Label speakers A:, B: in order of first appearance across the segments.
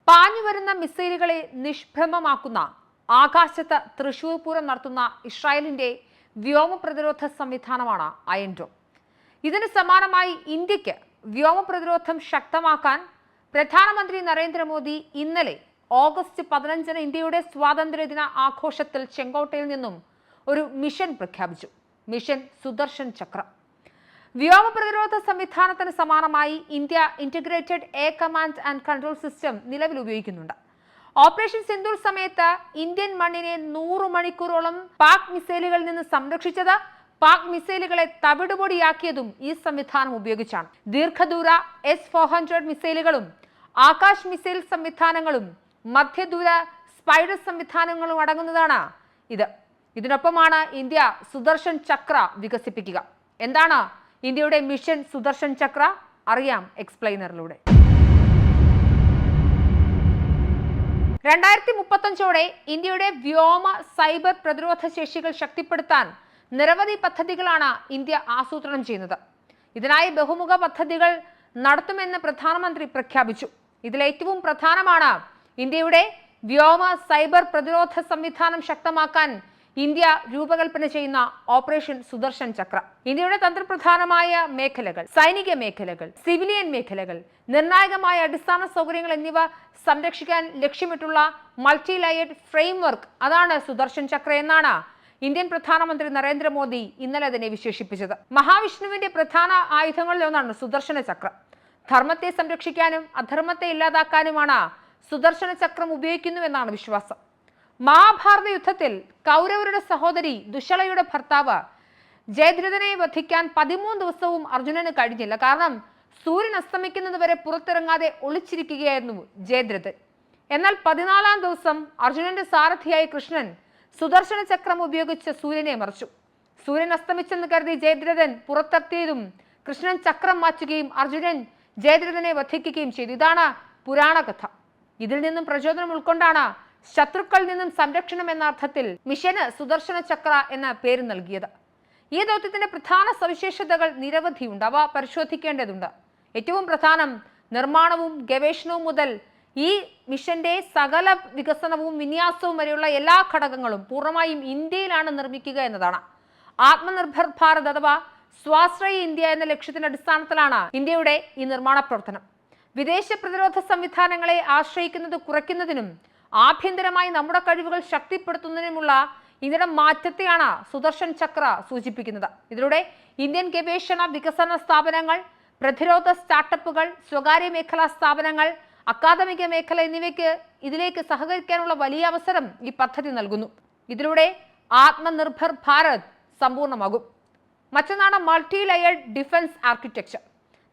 A: പാഞ്ഞുവരുന്ന മിസൈലുകളെ നിഷ്പ്രഭമാക്കുന്ന ആകാശത്ത് തൃശൂർ പൂരം നടത്തുന്ന ഇസ്രായേലിന്റെ വ്യോമ പ്രതിരോധ സംവിധാനമാണ് അയൺ ഡോം. ഇതിന് സമാനമായി ഇന്ത്യക്ക് വ്യോമ പ്രതിരോധം ശക്തമാക്കാൻ പ്രധാനമന്ത്രി നരേന്ദ്രമോദി ഇന്നലെ ഓഗസ്റ്റ് 15 ഇന്ത്യയുടെ സ്വാതന്ത്ര്യദിന ആഘോഷത്തിൽ ചെങ്കോട്ടയിൽ നിന്നും ഒരു മിഷൻ പ്രഖ്യാപിച്ചു. മിഷൻ സുദർശൻ ചക്ര. വ്യോമ പ്രതിരോധ സംവിധാനത്തിന് സമാനമായി India integrated air command and control system നിലവിൽ ഉപയോഗിക്കുന്നുണ്ട്. ഓപ്പറേഷൻ സിന്ദൂർ സമയത്ത് ഇന്ത്യൻ മണ്ണിനെ 100 മണിക്കൂറോളം പാക് മിസൈലുകളിൽ നിന്ന് സംരക്ഷിച്ചത് പാക് മിസൈലുകളെ തവിടുപൊടിയാക്കിയതും ഈ സംവിധാനം ഉപയോഗിച്ചാണ്. ദീർഘദൂര S-400 മിസൈലുകളും ആകാശ് മിസൈൽ സംവിധാനങ്ങളും മധ്യദൂര സ്പൈഡർ സംവിധാനങ്ങളും അടങ്ങുന്നതാണ് ഇത്. ഇതിനൊപ്പമാണ് ഇന്ത്യ സുദർശൻ ചക്ര വികസിപ്പിക്കുക. എന്താണ് ഇന്ത്യയുടെ മിഷൻ സുദർശൻ ചക്ര? അറിയാം എക്സ്പ്ലെയിനറിലൂടെ. 2035ഓടെ ഇന്ത്യയുടെ വ്യോമ സൈബർ പ്രതിരോധ ശേഷികൾ ശക്തിപ്പെടുത്താൻ നിരവധി പദ്ധതികളാണ് ഇന്ത്യ ആസൂത്രണം ചെയ്യുന്നത്. ഇതിനായി ബഹുമുഖ പദ്ധതികൾ നടത്തുമെന്ന് പ്രധാനമന്ത്രി പ്രഖ്യാപിച്ചു. ഇതിലേറ്റവും പ്രധാനമാണ് ഇന്ത്യയുടെ വ്യോമ സൈബർ പ്രതിരോധ സംവിധാനം ശക്തമാക്കാൻ ഇന്ത്യ രൂപകൽപ്പന ചെയ്യുന്ന ഓപ്പറേഷൻ സുദർശൻ ചക്ര. ഇന്ത്യയുടെ തന്ത്രപ്രധാനമായ മേഖലകൾ, സൈനിക മേഖലകൾ, സിവിലിയൻ മേഖലകൾ, നിർണായകമായ അടിസ്ഥാന സൗകര്യങ്ങൾ എന്നിവ സംരക്ഷിക്കാൻ ലക്ഷ്യമിട്ടുള്ള മൾട്ടി ലയേർഡ് ഫ്രെയിംവർക്ക്, അതാണ് സുദർശൻ ചക്ര എന്നാണ് ഇന്ത്യൻ പ്രധാനമന്ത്രി നരേന്ദ്രമോദി ഇന്നലെ അതിനെ വിശേഷിപ്പിച്ചത്. മഹാവിഷ്ണുവിന്റെ പ്രധാന ആയുധങ്ങളിൽ ഒന്നാണ് സുദർശന ചക്ര. ധർമ്മത്തെ സംരക്ഷിക്കാനും അധർമ്മത്തെ ഇല്ലാതാക്കാനുമാണ് സുദർശന ചക്രം ഉപയോഗിക്കുന്നുവെന്നാണ് വിശ്വാസം. മഹാഭാരത യുദ്ധത്തിൽ കൗരവരുടെ സഹോദരി ദുശ്ശളയുടെ ഭർത്താവ് ജയദ്രഥനെ വധിക്കാൻ 13 ദിവസവും അർജുനന് കഴിഞ്ഞില്ല. കാരണം സൂര്യൻ അസ്തമിക്കുന്നത് വരെ പുറത്തിറങ്ങാതെ ഒളിച്ചിരിക്കുകയായിരുന്നു ജയദ്രഥൻ. എന്നാൽ 14-ാം ദിവസം അർജുനന്റെ സാരഥിയായ കൃഷ്ണൻ സുദർശന ചക്രം ഉപയോഗിച്ച് സൂര്യനെ മറിച്ചു. സൂര്യൻ അസ്തമിച്ചെന്ന് കരുതി ജയദ്രഥൻ പുറത്തെത്തിയതും കൃഷ്ണൻ ചക്രം മാറ്റുകയും അർജുനൻ ജയദ്രഥനെ വധിക്കുകയും ചെയ്തു. ഇതാണ് പുരാണ കഥ. ഇതിൽ നിന്നും പ്രചോദനം ഉൾക്കൊണ്ടാണ് ശത്രുക്കളിൽ നിന്നും സംരക്ഷണം എന്ന അർത്ഥത്തിൽ മിഷന് സുദർശന ചക്ര എന്ന പേര് നൽകിയത്. ഈ ദൗത്യത്തിന്റെ പ്രധാന സവിശേഷതകൾ നിരവധിയുണ്ട്. അവ പരിശോധിക്കേണ്ടതുണ്ട്. ഏറ്റവും പ്രധാനം നിർമ്മാണവും ഗവേഷണവും മുതൽ ഈ മിഷന്റെ സകല വികസനവും വിന്യാസവും വരെയുള്ള എല്ലാ ഘടകങ്ങളും പൂർണ്ണമായും ഇന്ത്യയിലാണ് നിർമ്മിക്കുക എന്നതാണ്. ആത്മനിർഭർ ഭാരത് അഥവാ സ്വാശ്രയ ഇന്ത്യ എന്ന ലക്ഷ്യത്തിന്റെ അടിസ്ഥാനത്തിലാണ് ഇന്ത്യയുടെ ഈ നിർമ്മാണ പ്രവർത്തനം. വിദേശ പ്രതിരോധ സംവിധാനങ്ങളെ ആശ്രയിക്കുന്നത് കുറയ്ക്കുന്നതിനും ആഭ്യന്തരമായി നമ്മുടെ കഴിവുകൾ ശക്തിപ്പെടുത്തുന്നതിനുമുള്ള ഇന്ത്യയുടെ മാറ്റത്തെയാണ് സുദർശൻ ചക്ര സൂചിപ്പിക്കുന്നത്. ഇതിലൂടെ ഇന്ത്യൻ ഗവേഷണ വികസന സ്ഥാപനങ്ങൾ, പ്രതിരോധ സ്റ്റാർട്ടപ്പുകൾ, സ്വകാര്യ മേഖലാ സ്ഥാപനങ്ങൾ, അക്കാദമിക മേഖല എന്നിവയ്ക്ക് ഇതിലേക്ക് സഹകരിക്കാനുള്ള വലിയ അവസരം ഈ പദ്ധതി നൽകുന്നു. ഇതിലൂടെ ആത്മനിർഭർ ഭാരത് സമ്പൂർണ്ണമാകും. മറ്റൊന്നാണ് മൾട്ടി ലയേർഡ് ഡിഫൻസ് ആർക്കിടെക്ചർ.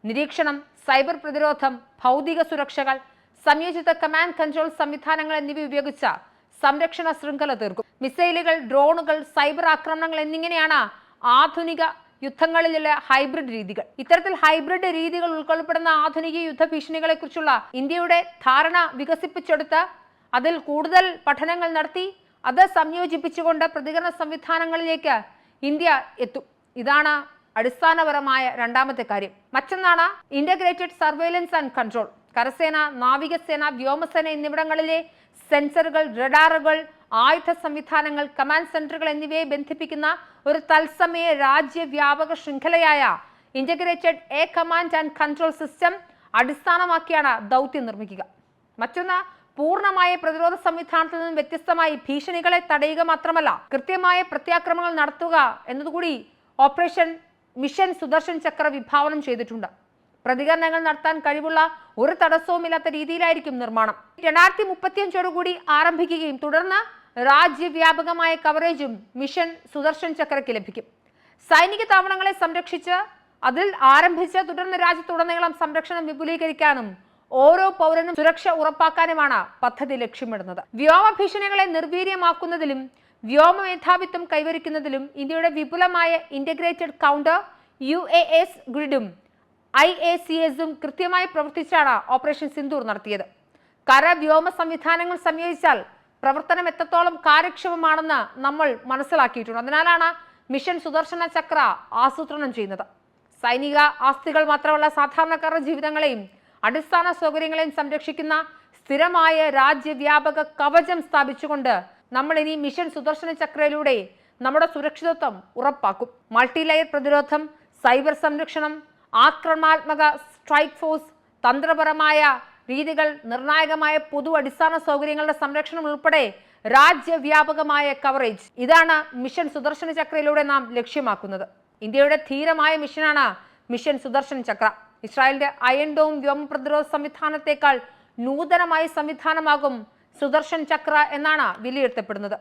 A: നിരീക്ഷണം, സൈബർ പ്രതിരോധം, ഭൗതിക സുരക്ഷകൾ, സംയോജിത കമാൻഡ് കൺട്രോൾ സംവിധാനങ്ങൾ എന്നിവ ഉപയോഗിച്ച സംരക്ഷണ ശൃംഖല തീർക്കും. മിസൈലുകൾ, ഡ്രോണുകൾ, സൈബർ ആക്രമണങ്ങൾ എന്നിങ്ങനെയാണ് ആധുനിക യുദ്ധങ്ങളിലുള്ള ഹൈബ്രിഡ് രീതികൾ. ഇത്തരത്തിൽ ഹൈബ്രിഡ് രീതികൾ ഉൾക്കൊള്ളപ്പെടുന്ന ആധുനിക യുദ്ധ ഭീഷണികളെ കുറിച്ചുള്ള ഇന്ത്യയുടെ ധാരണ വികസിപ്പിച്ചെടുത്ത് അതിൽ കൂടുതൽ പഠനങ്ങൾ നടത്തി അത് സംയോജിപ്പിച്ചുകൊണ്ട് പ്രതികരണ സംവിധാനങ്ങളിലേക്ക് ഇന്ത്യ എത്തും. ഇതാണ് അടിസ്ഥാനപരമായ രണ്ടാമത്തെ കാര്യം. മറ്റൊന്നാണ് ഇന്റഗ്രേറ്റഡ് സർവൈലൻസ് ആൻഡ് കൺട്രോൾ. കരസേന, നാവികസേന, വ്യോമസേന എന്നിവിടങ്ങളിലെ സെൻസറുകൾ, റഡാറുകൾ, ആയുധ സംവിധാനങ്ങൾ, കമാൻഡ് സെന്ററുകൾ എന്നിവയെ ബന്ധിപ്പിക്കുന്ന ഒരു തത്സമയ രാജ്യവ്യാപക ശൃംഖലയായ integrated air command and control system അടിസ്ഥാനമാക്കിയാണ് ദൗത്യം നിർമ്മിക്കുക. മറ്റൊന്ന്, പൂർണ്ണമായ പ്രതിരോധ സംവിധാനത്തിൽ നിന്നും വ്യത്യസ്തമായി ഭീഷണികളെ തടയുക മാത്രമല്ല, കൃത്യമായ പ്രത്യാക്രമണങ്ങൾ നടത്തുക എന്നതുകൂടി ഓപ്പറേഷൻ മിഷൻ സുദർശൻ ചക്ര വിഭാവനം ചെയ്തിട്ടുണ്ട്. പ്രതികരണങ്ങൾ നടത്താൻ കഴിവുള്ള ഒരു തടസ്സവുമില്ലാത്ത രീതിയിലായിരിക്കും നിർമ്മാണം. 2035ഓടുകൂടി ആരംഭിക്കുകയും തുടർന്ന് രാജ്യവ്യാപകമായ കവറേജും മിഷൻ സുദർശൻ ചക്രയ്ക്ക് ലഭിക്കും. സൈനിക താവളങ്ങളെ സംരക്ഷിച്ച് അതിൽ ആരംഭിച്ച് തുടർന്ന് രാജ്യത്തുടനീളം സംരക്ഷണം വിപുലീകരിക്കാനും ഓരോ പൗരനും സുരക്ഷ ഉറപ്പാക്കാനുമാണ് പദ്ധതി ലക്ഷ്യമിടുന്നത്. വ്യോമ ഭീഷണികളെ നിർവീര്യമാക്കുന്നതിലും വ്യോമ മേധാവിത്വം കൈവരിക്കുന്നതിലും ഇന്ത്യയുടെ വിപുലമായ ഇന്റഗ്രേറ്റഡ് കൗണ്ടർ UAS ഗ്രിഡും IACS-ഉം കൃത്യമായി പ്രവർത്തിച്ചാണ് ഓപ്പറേഷൻ സിന്ദൂർ നടത്തിയത്. കര വ്യോമ സംവിധാനങ്ങൾ സംയോജിച്ചാൽ പ്രവർത്തനം എത്രത്തോളം കാര്യക്ഷമമാണെന്ന് നമ്മൾ മനസ്സിലാക്കിയിട്ടുണ്ട്. അതിനാലാണ് മിഷൻ സുദർശന ചക്ര ആസൂത്രണം ചെയ്യുന്നത്. സൈനിക ആസ്തികൾ മാത്രമല്ല, സാധാരണക്കാരുടെ ജീവിതങ്ങളെയും അടിസ്ഥാന സൗകര്യങ്ങളെയും സംരക്ഷിക്കുന്ന സ്ഥിരമായ രാജ്യവ്യാപക കവചം സ്ഥാപിച്ചുകൊണ്ട് നമ്മൾ ഇനി മിഷൻ സുദർശന ചക്രയിലൂടെ നമ്മുടെ സുരക്ഷിതത്വം ഉറപ്പാക്കും. മൾട്ടി ലെയർ പ്രതിരോധം, സൈബർ സംരക്ഷണം, ആക്രമണാത്മക സ്ട്രൈക്ക് ഫോഴ്സ്, തന്ത്രപരമായ രീതികൾ, നിർണായകമായ പൊതു അടിസ്ഥാന സൗകര്യങ്ങളുടെ സംരക്ഷണം ഉൾപ്പെടെ രാജ്യവ്യാപകമായ കവറേജ്. ഇതാണ് മിഷൻ സുദർശന ചക്രയിലൂടെ നാം ലക്ഷ്യമാക്കുന്നത്. ഇന്ത്യയുടെ ധീരമായ മിഷനാണ് മിഷൻ സുദർശൻ ചക്ര. ഇസ്രായേലിന്റെ അയൺ ഡോം വ്യോമ പ്രതിരോധ സംവിധാനത്തെക്കാൾ നൂതനമായ സംവിധാനമാകും സുദർശൻ ചക്ര എന്നാണ് വിലയിരുത്തപ്പെടുന്നത്.